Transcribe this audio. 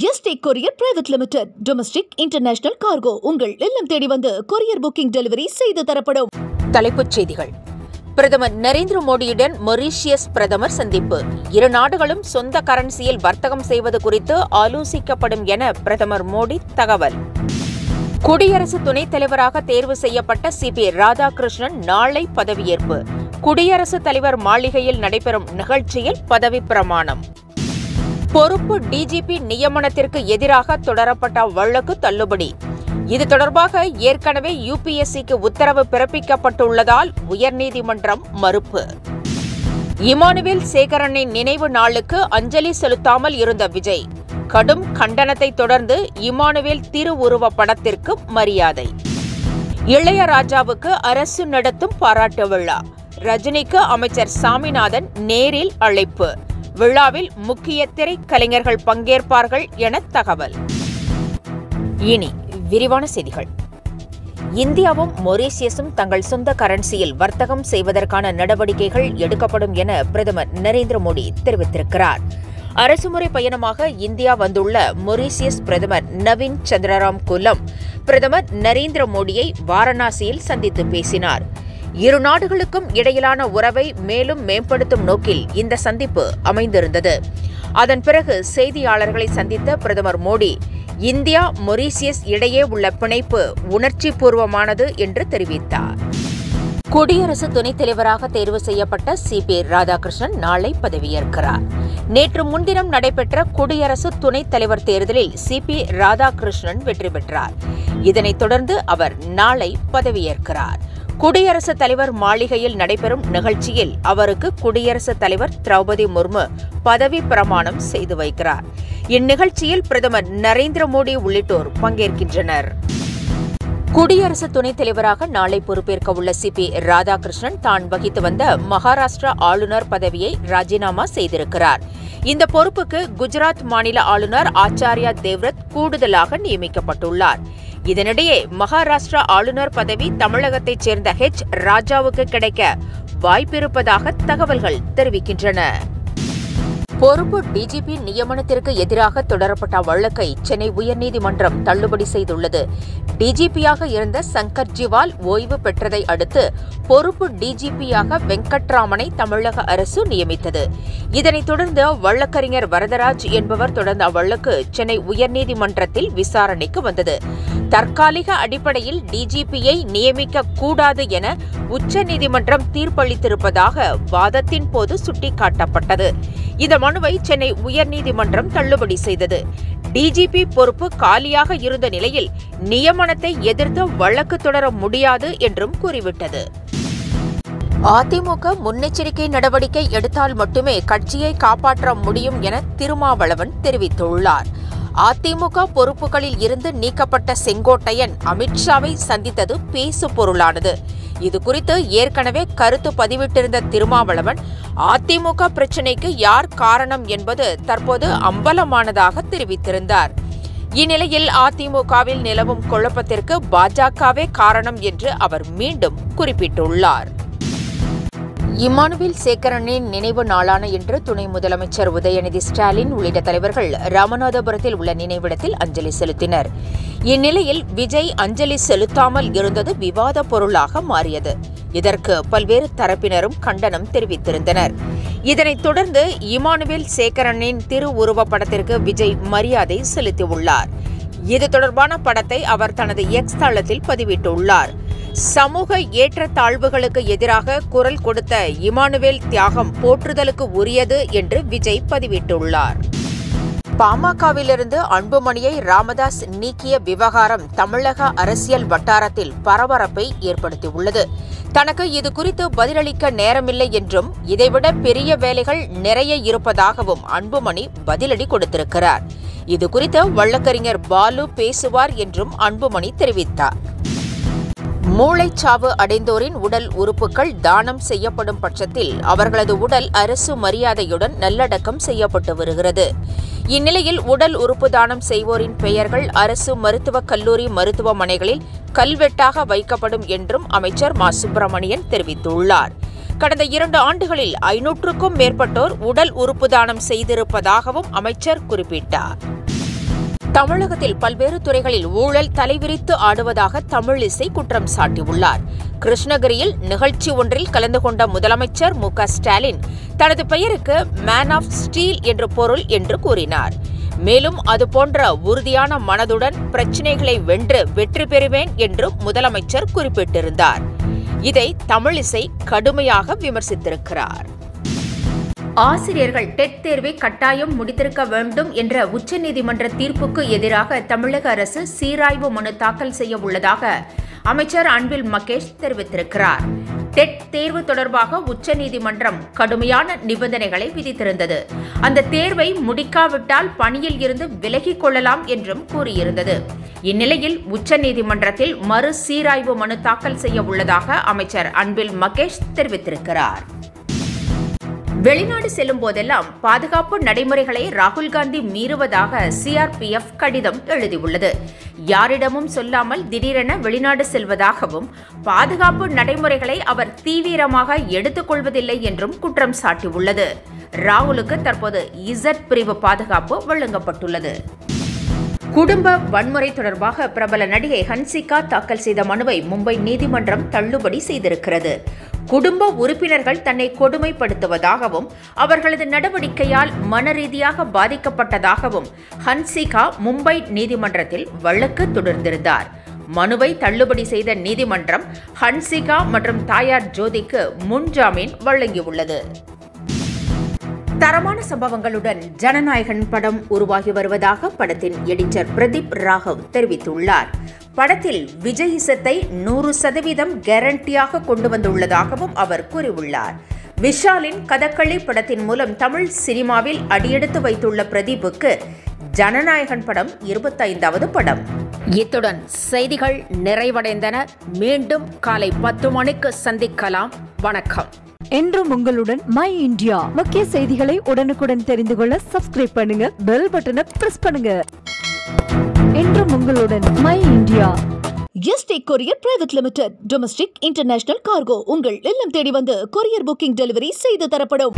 Yesterday courier private limited. Domestic international cargo உங்கள் இல்லம் தேடி வந்து கொரியர் புக்கிங் டெலிவரி செய்து தரப்படும். தலைப்புச் செய்திகள். பிரதமர் நரேந்திர மோடியுடன் மொரீஷியஸ் பிரதமர் சந்திப்பு. இரு நாடுகளும் சொந்த கரன்சியில் வர்த்தகம் செய்வது குறித்து ஆலோசிக்கப்படும் என பிரதமர் மோடி தகவல். குடியரசு துணைத் தலைவராக தேர்வு செய்யப்பட்ட சி.பி. ராதாகிருஷ்ணன் நாளை பதவியேற்பு. குடியரசுத் தலைவர் மாளிகையில் நடைபெறும் நிகழ்ச்சியில் பதவிப் பிரமாணம். பொறுப்பு டிஜிபி நியமனத்திற்கு எதிராக தொடரப்பட்ட வழக்கு தள்ளுபடி. இது தொடர்பாக ஏற்கனவே யுபிஎஸ்சிக்கு உத்தரவு பிறப்பிக்கப்பட்டுள்ளதால் உயர்நீதிமன்றம் மறுப்பு. இமானுவேல் சேகரனின் நினைவு நாளுக்கு அஞ்சலி செலுத்தாமல் இருந்த விஜய். கடும் கண்டனத்தை தொடர்ந்து இமானுவேல் திருவுருவ படத்திற்கு மரியாதை. இளையராஜாவுக்கு அரசு நடத்தும் பாராட்டு விழா. ரஜினிக்கு அமைச்சர் சாமிநாதன் நேரில் அழைப்பு. விழாவில் முக்கிய திரைக்கலைஞர்கள் பங்கேற்பார்கள் என தகவல். இனி விரிவான செய்திகள். இந்தியாவும் மொரீஷியஸும் தங்கள் சொந்த கரன்சியில் வர்த்தகம் செய்வதற்கான நடவடிக்கைகள் எடுக்கப்படும் என பிரதமர் நரேந்திர மோடி தெரிவித்திருக்கிறார். அரசுமுறை பயணமாக இந்தியா வந்துள்ள மொரீஷியஸ் பிரதமர் நவீன் சந்திரராம் குலம் பிரதமர் நரேந்திர மோடியை வாரணாசியில் சந்தித்து பேசினார். இரு நாடுகளுக்கும் இடையிலான உறவை மேலும் மேம்படுத்தும் நோக்கில் இந்த சந்திப்பு அமைந்திருந்தது. அதன் பிறகு செய்தியாளர்களை சந்தித்த பிரதமர் மோடி, இந்தியா மொரீஷியஸ் இடையே உள்ள பிணைப்பு உணர்ச்சிபூர்வமானது என்று தெரிவித்தார். குடியரசு துணைத் தலைவராக தேர்வு செய்யப்பட்ட சி.பி. ராதாகிருஷ்ணன் நாளை பதவியேற்கிறார். நேற்று முன்தினம் நடைபெற்ற குடியரசு துணைத் தலைவர் தேர்தலில் சி.பி. ராதாகிருஷ்ணன் வெற்றி பெற்றார். இதனைத் தொடர்ந்து அவர் நாளை பதவியேற்கிறார். குடியரசுத் தலைவர் மாளிகையில் நடைபெறும் நிகழ்ச்சியில் அவருக்கு குடியரசுத் தலைவர் திரௌபதி முர்மு பதவி பிரமாணம் செய்து வைக்கிறார். இந்நிகழ்ச்சியில் பிரதமர் நரேந்திர மோடி உள்ளிட்டோர் பங்கேற்கின்றனர். குடியரசு துணைத் தலைவராக நாளை பொறுப்பேற்க உள்ள சி.பி. ராதாகிருஷ்ணன் தான் வகித்து வந்த மகாராஷ்டிரா ஆளுநர் பதவியை ராஜினாமா செய்திருக்கிறார். இந்த பொறுப்புக்கு குஜராத் மாநில ஆளுநர் ஆச்சார்யா தேவ்ரத் கூடுதலாக நியமிக்கப்பட்டுள்ளார். இதனிடையே மகாராஷ்டிரா ஆளுநர் பதவி தமிழகத்தைச் சேர்ந்த ராஜாவுக்கு கிடைக்க வாய்ப்பிருப்பதாக தகவல்கள் தெரிவிக்கின்றன. பொறுப்பு டிஜிபி நியமனத்திற்கு எதிராக தொடரப்பட்ட வழக்கை சென்னை உயர்நீதிமன்றம் தள்ளுபடி செய்துள்ளது. டிஜிபியாக இருந்த சங்கர் ஜிவால் ஓய்வு பெற்றதை அடுத்து பொறுப்பு டிஜிபியாக வெங்கட்ராமனை தமிழக அரசு நியமித்தது. இதனைத் தொடர்ந்து வழக்கறிஞர் வரதராஜ் என்பவர் தொடர்ந்த வழக்கு சென்னை உயர்நீதிமன்றத்தில் விசாரணைக்கு வந்தது. தற்காலிக அடிப்படையில் டிஜிபியை நியமிக்க கூடாது என உச்சநீதிமன்றம் தீர்ப்பளித்திருப்பதாக வாதத்தின் போது சுட்டிக்காட்டப்பட்டது. இந்த மனுவை சென்னை உயர்நீதிமன்றம் தள்ளுபடி செய்தது. டிஜிபி பொறுப்பு காலியாக இருந்த நிலையில் நியமனத்தை எதிர்த்து வழக்கு தொடர முடியாது என்றும் கூறிவிட்டது. அதிமுக முன்னெச்சரிக்கை நடவடிக்கை எடுத்தால் மட்டுமே கட்சியை காப்பாற்ற முடியும் என திருமாவளவன் தெரிவித்துள்ளார். அதிமுக பொறுப்புகளில் இருந்து நீக்கப்பட்ட செங்கோட்டையன் அமித்ஷாவை சந்தித்தது பேசு பொருளானது. இதுகுறித்து ஏற்கனவே கருத்து பதிவிட்டிருந்த திருமாவளவன், அதிமுக பிரச்சினைக்கு யார் காரணம் என்பது தற்போது அம்பலமானதாக தெரிவித்திருந்தார். இந்நிலையில் அதிமுகவில் நிலவும் குழப்பத்திற்கு பாஜகவே காரணம் என்று அவர் மீண்டும் குறிப்பிட்டுள்ளார். இமானுவேல் சேகரனின் நினைவு நாளான இன்று துணை முதலமைச்சர் உதயநிதி ஸ்டாலின் உள்ளிட்ட தலைவர்கள் ராமநாதபுரத்தில் உள்ள நினைவிடத்தில் அஞ்சலி செலுத்தினர். இந்நிலையில் விஜய் அஞ்சலி செலுத்தாமல் இருந்தது விவாத பொருளாக மாறியது. இதற்கு பல்வேறு தரப்பினரும் கண்டனம் தெரிவித்திருந்தனர். இதனைத் தொடர்ந்து இமானுவேல் சேகரனின் திருவுருவ படத்திற்கு விஜய் மரியாதை செலுத்தியுள்ளார். இது தொடர்பான படத்தை அவர் தனது எக்ஸ் தளத்தில் பதிவிட்டுள்ளார். சமூக ஏற்றத்தாழ்வுகளுக்கு எதிராக குரல் கொடுத்த இமானுவேல் தியாகம் போற்றுதலுக்கு உரியது என்று விஜய் பதிவிட்டுள்ளார். பாமகவிலிருந்து அன்புமணியை ராமதாஸ் நீக்கிய விவகாரம் தமிழக அரசியல் வட்டாரத்தில் பரபரப்பை ஏற்படுத்தியுள்ளது. தனக்கு இது குறித்து பதிலளிக்க நேரமில்லை என்றும் இதைவிட பெரிய வேலைகள் நிறைய இருப்பதாகவும் அன்புமணி பதிலடி கொடுத்திருக்கிறார். இதுகுறித்து வழக்கறிஞர் பாலு பேசுவார் என்றும் அன்புமணி தெரிவித்தார். மூளைச்சாவு அடைந்தோரின் உடல் உறுப்புகள் தானம் செய்யப்படும் பட்சத்தில் அவர்களது உடல் அரசு மரியாதையுடன் நல்லடக்கம் செய்யப்பட்டு வருகிறது. இந்நிலையில் உடல் உறுப்பு தானம் செய்வோரின் பெயர்கள் அரசு மருத்துவக் கல்லூரி மருத்துவமனைகளில் கல்வெட்டாக வைக்கப்படும் என்றும் அமைச்சர் மா. சுப்பிரமணியன் தெரிவித்துள்ளார். கடந்த 2 ஆண்டுகளில் 500க்கும் மேற்பட்டோர் உடல் உறுப்பு தானம் செய்திருப்பதாகவும் அமைச்சர் குறிப்பிட்டார். தமிழகத்தில் பல்வேறு துறைகளில் ஊழல் தலைவிரித்து ஆடுவதாக தமிழிசை குற்றம் சாட்டியுள்ளார். கிருஷ்ணகிரியில் நிகழ்ச்சி ஒன்றில் கலந்து கொண்ட முதலமைச்சர் மு.க.ஸ்டாலின் தனது பெயருக்கு மேன் ஆஃப் ஸ்டீல் என்று பொருள் என்று கூறினார். மேலும் அதுபோன்ற உறுதியான மனதுடன் பிரச்சினைகளை வென்று வெற்றி பெறுவேன் என்றும் முதலமைச்சர் குறிப்பிட்டிருந்தார். இதை தமிழிசை கடுமையாக விமர்சித்திருக்கிறார். ஆசிரியர்கள் டெட் தேர்வை கட்டாயம் முடித்திருக்க வேண்டும் என்ற உச்சநீதிமன்ற தீர்ப்புக்கு எதிராக தமிழக அரசு சீராய்வு மனு தாக்கல் செய்ய உள்ளதாக அமைச்சர் அன்பில் மகேஷ் தெரிவித்திருக்கிறார். டெட் தேர்வு தொடர்பாக உச்சநீதிமன்றம் கடுமையான நிபந்தனைகளை விதித்திருந்தது. அந்த தேர்வை முடிக்காவிட்டால் பணியில் இருந்து விலகிக் கொள்ளலாம் என்றும் கூறியிருந்தது. இந்நிலையில் உச்சநீதிமன்றத்தில் மறு சீராய்வு மனு தாக்கல் செய்ய உள்ளதாக அமைச்சர் அன்பில் மகேஷ் தெரிவித்திருக்கிறார். வெளிநாடு செல்லும் போதெல்லாம் பாதுகாப்பு நடைமுறைகளை ராகுல் காந்தி மீறுவதாக CRPF கடிதம் எழுதியுள்ளது. யாரிடமும் சொல்லாமல் திடீரென வெளிநாடு செல்வதாகவும் பாதுகாப்பு நடைமுறைகளை அவர் தீவிரமாக எடுத்துக் கொள்வதில்லை என்றும் குற்றம் சாட்டியுள்ளது. ராகுலுக்கு தற்போது Z பிரிவு பாதுகாப்பு வழங்கப்பட்டுள்ளது. குடும்ப வன்முறை தொடர்பாக பிரபல நடிகை ஹன்சிகா தாக்கல் செய்த மனுவை மும்பை நீதிமன்றம் தள்ளுபடி செய்திருக்கிறது. குடும்ப உறுப்பினர்கள் தன்னை கொடுமைப்படுத்துவதாகவும் அவர்களது நடவடிக்கையால் மனரீதியாக பாதிக்கப்பட்டதாகவும் ஹன்சிகா மும்பை நீதிமன்றத்தில் வழக்கு தொடர்ந்திருந்தார். மனுவை தள்ளுபடி செய்த நீதிமன்றம் ஹன்சிகா மற்றும் தாயார் ஜோதிக்கு முன்ஜாமீன் வழங்கியுள்ளது. தரமான சம்பவங்களுடன் ஜனநாயகன் படம் உருவாகி வருவதாக படத்தின் எடிட்டர் பிரதீப் ராகவ் தெரிவித்துள்ளார். படத்தில் விஜய் இசத்தை 100% கேரண்டியாக கொண்டு வந்துள்ளதாகவும் அவர் கூறியுள்ளார். விஷாலின் கதகளி படத்தின் மூலம் தமிழ் சினிமாவில் அடியெடுத்து வைத்துள்ள பிரதீப்புக்கு ஜனநாயகன் படம் 25வது படம். இத்துடன் செய்திகள் நிறைவடைந்தன. மீண்டும் காலை 10 மணிக்கு சந்திக்கலாம். வணக்கம். என்றும் உங்களுடன் மை இந்தியா. முக்கிய செய்திகளை உடனுக்குடன் தெரிந்து கொள்ள சப்ஸ்கிரைப் பண்ணுங்க, பெல் பட்டனை பிரஸ் பண்ணுங்க. என்றும் உங்களுடன் my India. Yesterday courier private limited. Domestic international cargo உங்கள் இல்லம் தேடி வந்து கொரியர் புக்கிங் டெலிவரி செய்து தரப்படும்.